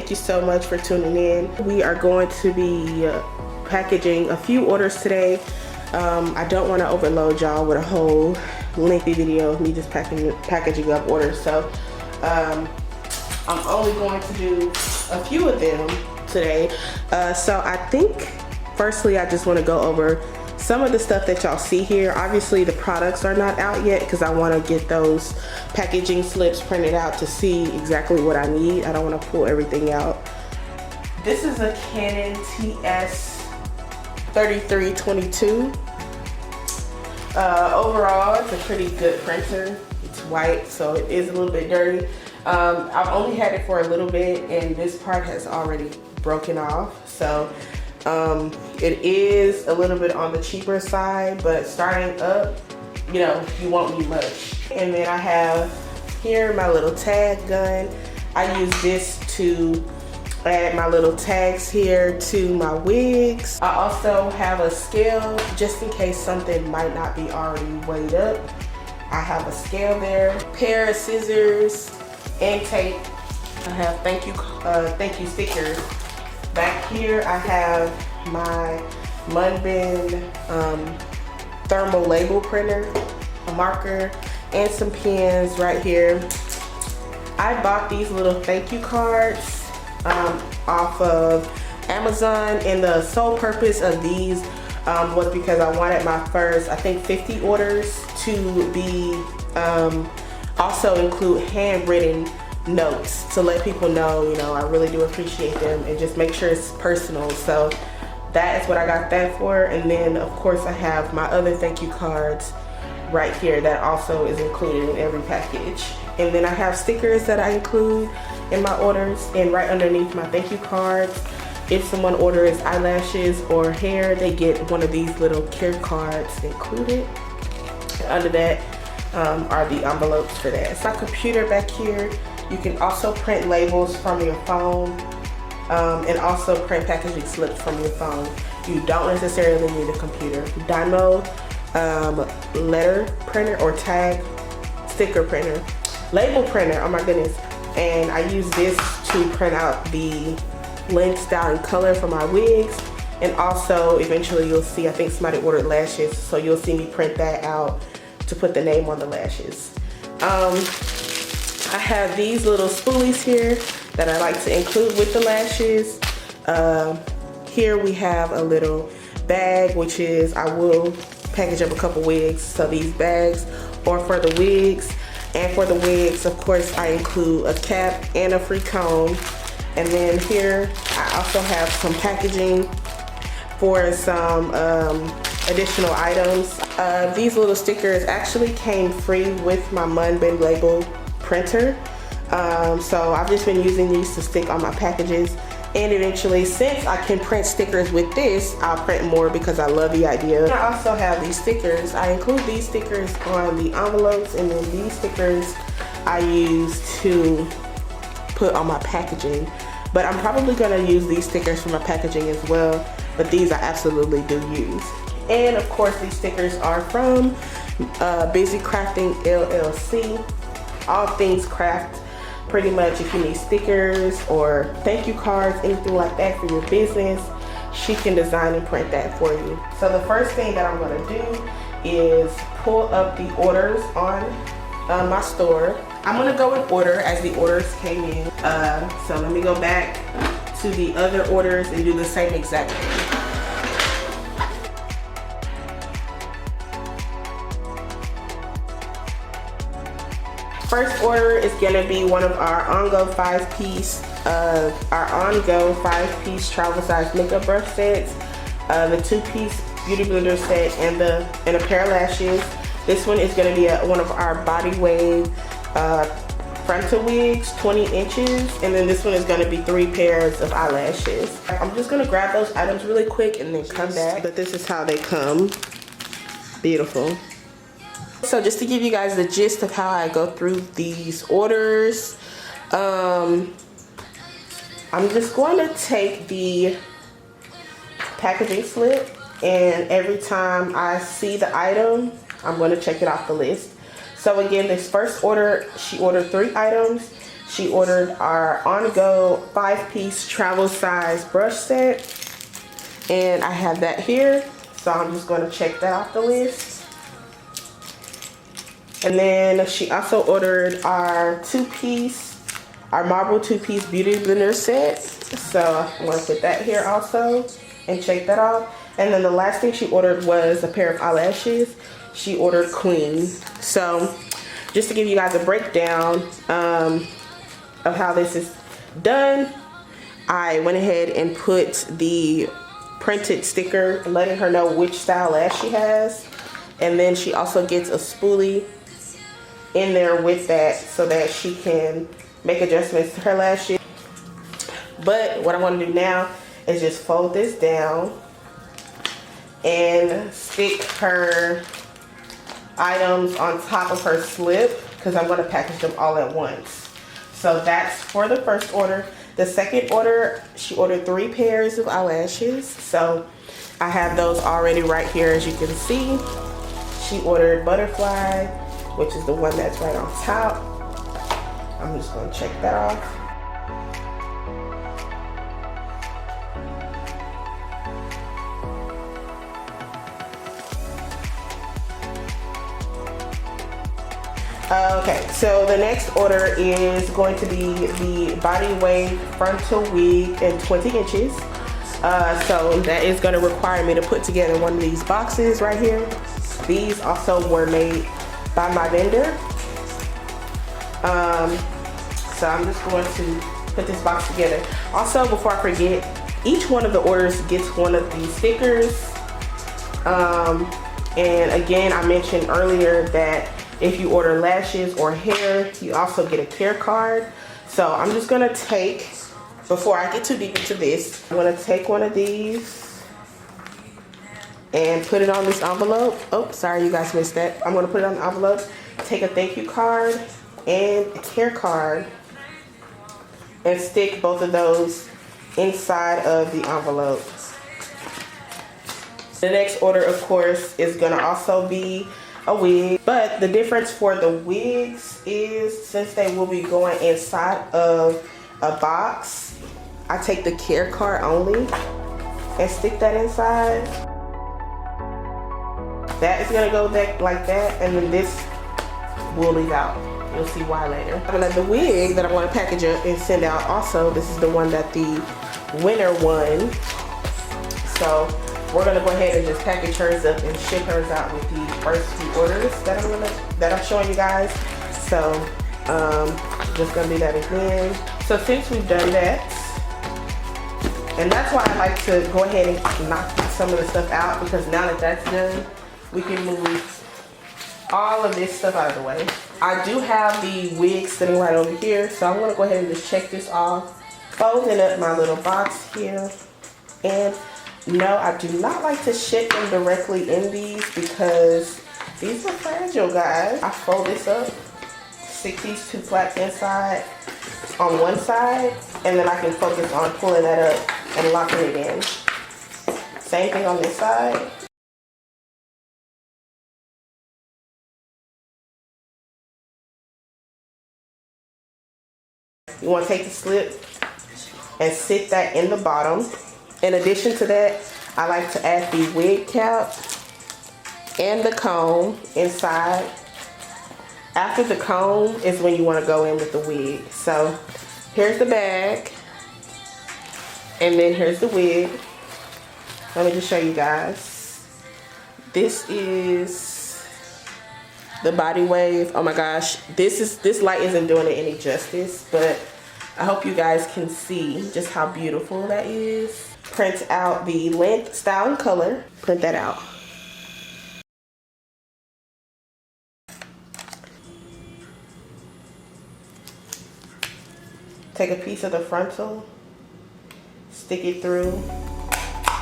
thank you so much for tuning in. We are going to be packaging a few orders today. I don't want to overload y'all with a whole lengthy video of me just packaging up orders. So I'm only going to do a few of them today. So I think firstly I just want to go over some of the stuff that y'all see here. Obviously the products are not out yet because I want to get those packaging slips printed out to see exactly what I need. I don't want to pull everything out. This is a Canon TS 3322. Overall it's a pretty good printer. It's white, so it is a little bit dirty. I've only had it for a little bit and this part has already broken off. So it is a little bit on the cheaper side, but starting up, you know, you won't need much. And then I have here my little tag gun. I use this to add my little tags here to my wigs. I also have a scale just in case something might not be already weighed up. I have a scale there, pair of scissors and tape. I have thank you stickers. Back here I have my Munbin thermal label printer, a marker, and some pens right here. I bought these little thank you cards off of Amazon, and the sole purpose of these was because I wanted my first, I think 50 orders to be also include handwritten notes to let people know, you know, I really do appreciate them and just make sure it's personal. So that is what I got that for. And then of course I have my other thank you cards right here that also is included in every package. And then I have stickers that I include in my orders, and right underneath my thank you cards, if someone orders eyelashes or hair, they get one of these little care cards included. And under that are the envelopes for that. It's my computer back here. You can also print labels from your phone and also print packaging slips from your phone. You don't necessarily need a computer. Dymo letter printer or tag sticker printer. Label printer, oh my goodness. And I use this to print out the length, style, and color for my wigs. And also eventually you'll see, I think somebody ordered lashes, so you'll see me print that out to put the name on the lashes. I have these little spoolies here that I like to include with the lashes. Here we have a little bag, which is, I will package up a couple wigs, so these bags are for the wigs. And for the wigs, of course, I include a cap and a free comb. And then here I also have some packaging for some additional items. These little stickers actually came free with my Munbin label printer. So I've just been using these to stick on my packages, and eventually, since I can print stickers with this, I'll print more because I love the idea. I also have these stickers. I include these stickers on the envelopes, and then these stickers I use to put on my packaging. But I'm probably gonna use these stickers for my packaging as well, but these I absolutely do use. And of course, these stickers are from Busy Crafting LLC. All things craft, pretty much. If you need stickers or thank you cards, anything like that for your business, she can design and print that for you. So the first thing that I'm gonna do is pull up the orders on my store. I'm gonna go in order as the orders came in. So let me go back to the other orders and do the same exact thing. First order is gonna be one of our on-go five-piece travel size makeup brush sets, the two-piece beauty blender set, and a pair of lashes. This one is gonna be one of our body wave frontal wigs, 20 inches, and then this one is gonna be 3 pairs of eyelashes. I'm just gonna grab those items really quick and then come back. But this is how they come. Beautiful. So just to give you guys the gist of how I go through these orders, I'm just going to take the packaging slip, and every time I see the item, I'm going to check it off the list. So again, this first order, she ordered 3 items. She ordered our On-Go 5-piece travel size brush set, and I have that here, so I'm just going to check that off the list. And then she also ordered our marble 2-piece beauty blender set, so I'm going to put that here also and check that off. And then the last thing she ordered was a pair of eyelashes. She ordered Queen. So just to give you guys a breakdown of how this is done, I went ahead and put the printed sticker letting her know which style lash she has, and then she also gets a spoolie in there with that so that she can make adjustments to her lashes. But what I want to do now is just fold this down and stick her items on top of her slip, because I'm going to package them all at once. So that's for the first order. The second order, she ordered 3 pairs of eyelashes. So I have those already right here, as you can see. She ordered Butterfly, which is the one that's right on top. I'm just going to check that off. Okay, so the next order is going to be the Body Wave Frontal Wig in 20 inches. So that is going to require me to put together one of these boxes right here. These also were made by my vendor. So I'm just going to put this box together. Also, before I forget, each one of the orders gets one of these stickers. And again, I mentioned earlier that if you order lashes or hair, you also get a care card. So I'm just gonna take, before I get too deep into this, I'm gonna take one of these and put it on this envelope. Oh, sorry, you guys missed that. I'm gonna put it on the envelope, take a thank you card and a care card, and stick both of those inside of the envelope. The next order, of course, is gonna also be a wig, but the difference for the wigs is, since they will be going inside of a box, I take the care card only and stick that inside. That is gonna go like that, and then this will leave out. You'll see why later. The wig that I'm gonna package up and send out also, this is the one that the winner won. So we're gonna go ahead and just package hers up and ship hers out with the first few orders that I'm showing you guys. So just gonna do that again. So since we've done that, and that's why I like to go ahead and knock some of the stuff out, because now that that's done, we can move all of this stuff out of the way. I do have the wig sitting right over here, so I'm gonna go ahead and just check this off, folding up my little box here. And no, I do not like to ship them directly in these because these are fragile, guys. I fold this up, stick these 2 plaits inside on one side, and then I can focus on pulling that up and locking it in. Same thing on this side. You want to take the slip and sit that in the bottom. In addition to that, I like to add the wig cap and the comb inside. After the comb is when you want to go in with the wig. So here's the bag, and then here's the wig. Let me just show you guys. This is the Body Wave. Oh my gosh, this light isn't doing it any justice, but I hope you guys can see just how beautiful that is. Print out the length, style, and color. Print that out. Take a piece of the frontal, stick it through,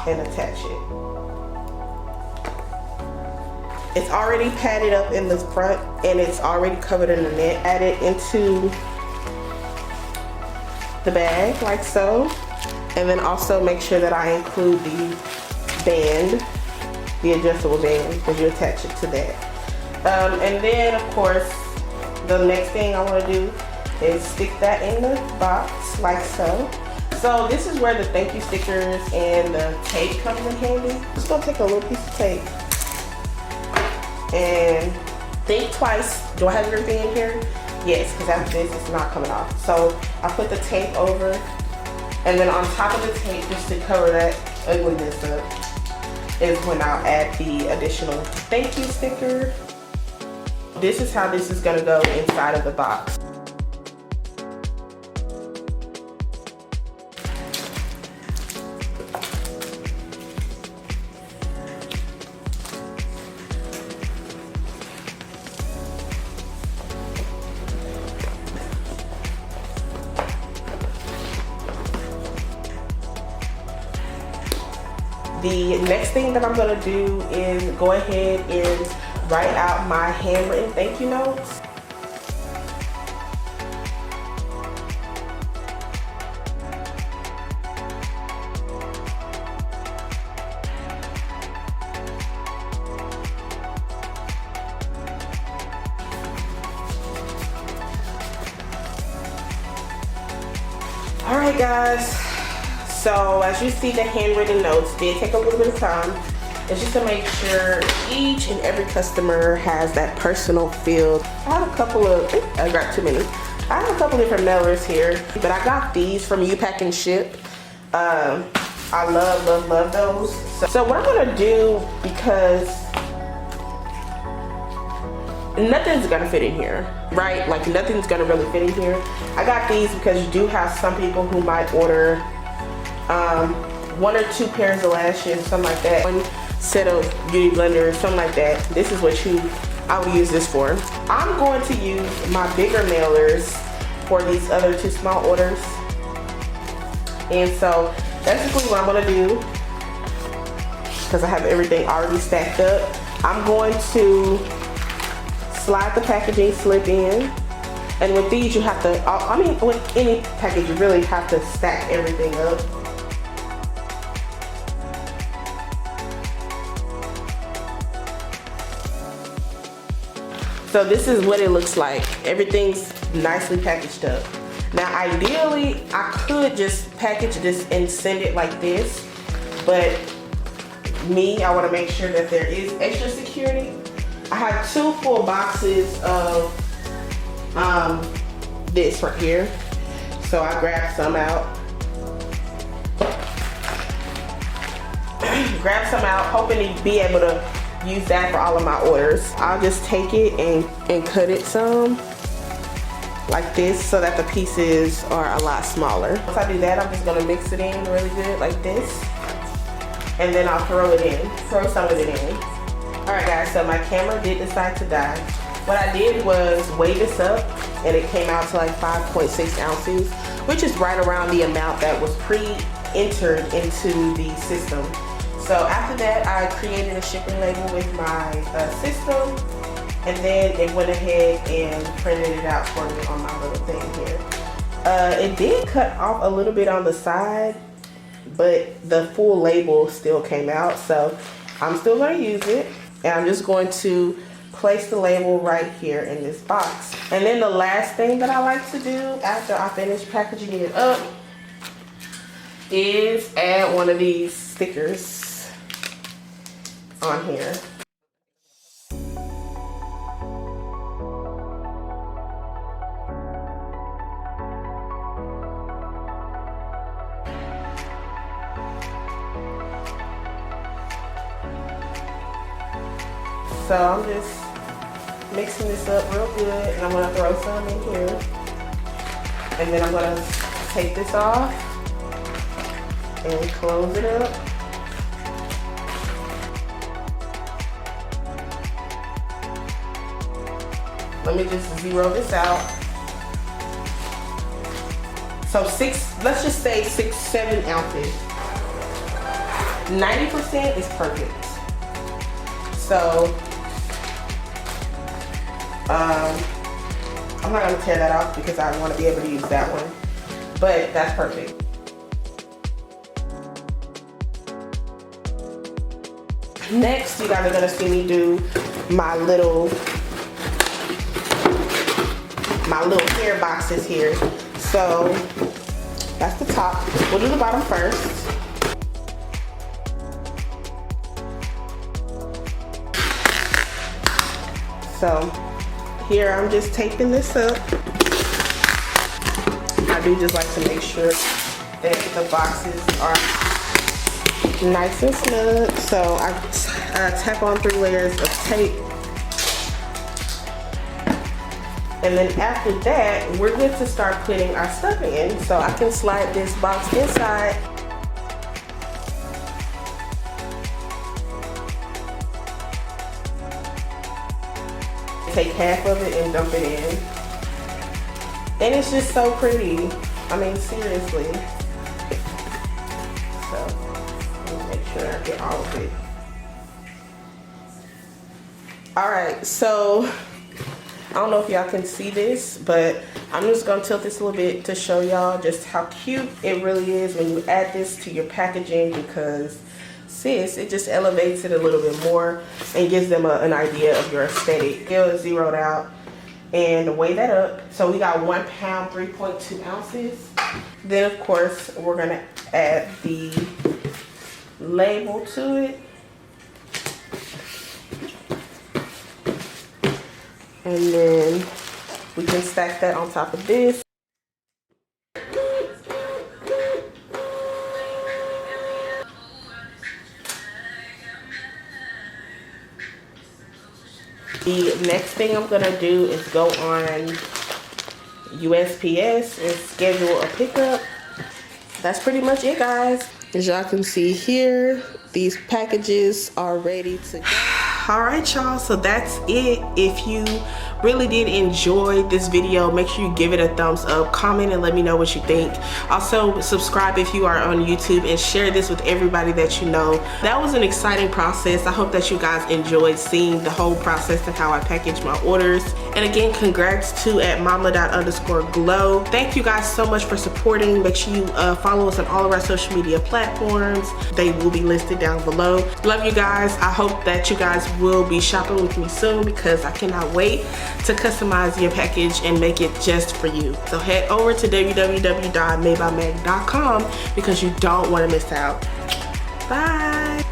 and attach it. It's already padded up in the front, and it's already covered in the net. Add it into the bag like so. And then also make sure that I include the band, the adjustable band, because you attach it to that. And then, of course, the next thing I want to do is stick that in the box like so. So this is where the thank you stickers and the tape comes in handy. Just gonna take a little piece of tape and think twice. Do I have everything in here? Yes, because after this it's not coming off. So I put the tape over, and then on top of the tape, just to cover that ugliness up, is when I'll add the additional thank you sticker. This is how this is gonna go inside of the box. The next thing that I'm gonna do is go ahead and write out my handwritten thank you notes. All right, guys. So as you see, the handwritten notes did take a little bit of time. It's just to make sure each and every customer has that personal field. I have a couple of, I got too many. I have a couple different mailers here, but I got these from Pack and Ship. I love those. So what I'm gonna do, because nothing's gonna fit in here, right? Like nothing's gonna really fit in here. I got these because you do have some people who might order 1 or 2 pairs of lashes, something like that. 1 set of beauty blenders, something like that. This is what I will use this for. I'm going to use my bigger mailers for these other 2 small orders. And so that's just what I'm gonna do, because I have everything already stacked up. I'm going to slide the packaging slip in. And with these you have to, I mean with any package you really have to stack everything up. So this is what it looks like. Everything's nicely packaged up. Now ideally, I could just package this and send it like this, but I wanna make sure that there is extra security. I have 2 full boxes of this right here. So I grabbed some out. Hoping to be able to use that for all of my orders. I'll just take it and cut it some like this so that the pieces are a lot smaller. Once I do that, I'm just gonna mix it in really good like this, and then I'll throw some of it in. All right guys, so my camera did decide to die. What I did was weigh this up, and it came out to like 5.6 ounces, which is right around the amount that was pre-entered into the system. So after that, I created a shipping label with my system, and then it went ahead and printed it out for me on my little thing here. It did cut off a little bit on the side, but the full label still came out, so I'm still going to use it, and I'm just going to place the label right here in this box. And then the last thing that I like to do after I finish packaging it up is add one of these stickers on here. So I'm just mixing this up real good, and I'm gonna throw some in here. And then I'm gonna take this off and close it up. Let me just zero this out. So let's just say 6-7 ounces. 90% is perfect. So, I'm not gonna tear that off because I want to be able to use that one, but that's perfect. Next, you guys are gonna see me do my little my little hair boxes here. So that's the top. We'll do the bottom first. So here I'm just taping this up. I do just like to make sure that the boxes are nice and snug. So I tap on 3 layers of tape. And then after that, we're good to start putting our stuff in. So I can slide this box inside. Take half of it and dump it in. And it's just so pretty. I mean, seriously. So, let me make sure I get all of it. Alright, so I don't know if y'all can see this, but I'm just gonna tilt this a little bit to show y'all just how cute it really is when you add this to your packaging, because sis, it just elevates it a little bit more and gives them an idea of your aesthetic. It was zeroed out and weigh that up. So we got 1 pound, 3.2 ounces. Then of course, we're gonna add the label to it. And then we can stack that on top of this. The next thing I'm gonna do is go on USPS and schedule a pickup. That's pretty much it, guys. As y'all can see here, these packages are ready to go. All right, y'all, so that's it. If you really did enjoy this video, make sure you give it a thumbs up, comment and let me know what you think. Also subscribe if you are on YouTube and share this with everybody that you know. That was an exciting process. I hope that you guys enjoyed seeing the whole process and how I package my orders. And again, congrats to @mama._glow. Thank you guys so much for supporting. Make sure you follow us on all of our social media platforms. They will be listed down below. Love you guys. I hope that you guys will be shopping with me soon, because I cannot wait to customize your package and make it just for you. So head over to www.madebymacc.com because you don't want to miss out. Bye.